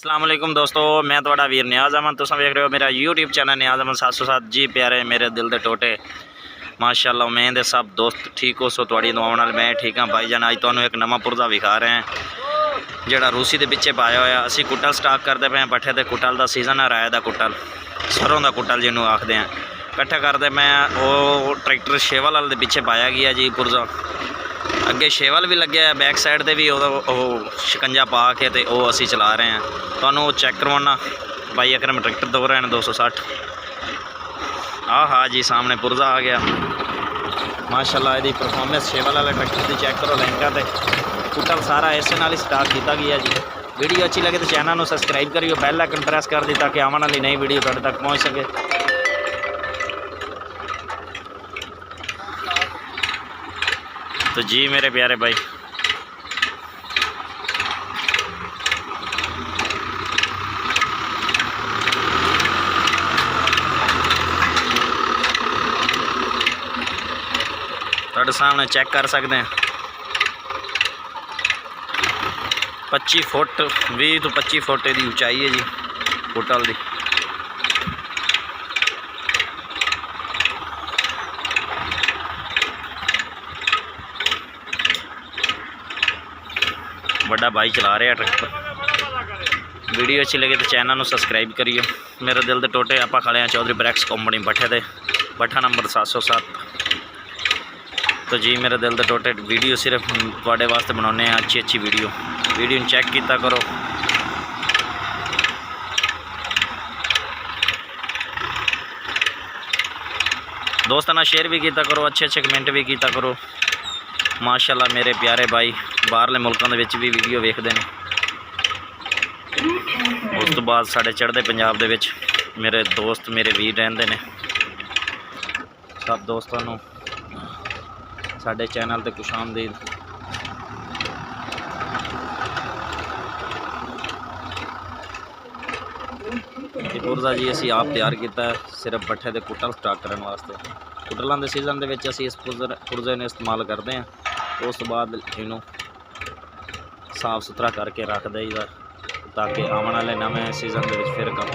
अस्सलामुअलैकुम दोस्तों, मैं थोड़ा वीर नियाज़ अहमद। तुम वेख रहे हो मेरा यूट्यूब चैनल नियाज़ अहमद 707। जी प्यारे मेरे दिल दे टोटे, माशाअल्लाह उम्मीद है सब दोस्त ठीक हो सो थोड़ी दुआओं नाल मैं ठीक हाँ। भाई जान अज तुहानूं एक नवा पुरजा विखा रहे हैं जिहड़ा रूसी के पिछे पाया होया। असीं कुटल स्टाक करते पे पट्ठे ते कुटल का सीजन है, राय का कुटल, सरों का कुटल जिन्होंने आखते हैं, इकट्ठा करते मैं वो ट्रैक्टर शेवल वाले पिछे पाया गया जी पुरजा। अगे शेवल भी लगे है, बैक साइड से भी शिकंजा पा के ते वो असी चला रहे हैं। तो चेक करवाना भाई अकरम ट्रैक्टर दो रहे हैं 260। हाँ जी सामने पुरजा आ गया माशाल्लाह। यदि परफॉर्मेंस शेवल वाले ट्रैक्टर की चेक करो, लैंका ते कुटल सारा इसे नाल स्टार्ट किया गया जी। वीडियो अच्छी लगे तो चैनल को सबसक्राइब करियो, बेल आइकन प्रेस कर दी ताकि आने वाली नई वीडियो तुहाडे तक पहुँच सके। तो जी मेरे प्यारे भाई तुहाडे सामने चेक कर सकते हैं 25 फुट 20 तो 25 फुट की ऊंचाई है जी कुटल की। बड़ा भाई चला रहा है ट्रैक्टर। वीडियो अच्छी लगे तो चैनल को सबसक्राइब करियो। मेरे दिल दे टोटे आप खड़े हैं चौधरी ब्रैक्स कंपनी भट्ठे दे, भट्ठा नंबर 707। तो जी मेरे दिल दे टोटे वीडियो सिर्फ थोड़े वास्ते बनाने हैं, अच्छी वीडियो चेक किया करो। दोस्तों ना शेयर भी किया करो, अच्छे कमेंट भी किया करो। माशाल्लाह मेरे प्यारे भाई बाहरले मुल्कों के भी वीडियो वेखते हैं। उस तो बाद साढ़े चढ़ते पंजाब दे विच मेरे दोस्त मेरे वीर रहंदे ने। सब दोस्तों को साढ़े चैनल ते खुश आमदीद। पुरजा जी असी आप तैयार किया सिर्फ भट्ठे के कुटल स्टाक करने वास्ते। कुटलों के सीजन के असी इस पुरजे ने इस्तेमाल करते हैं। उस तो बाद इनू साफ सुथरा करके रख दईदा ताकि आने वाले नवे सीजन के फिर काम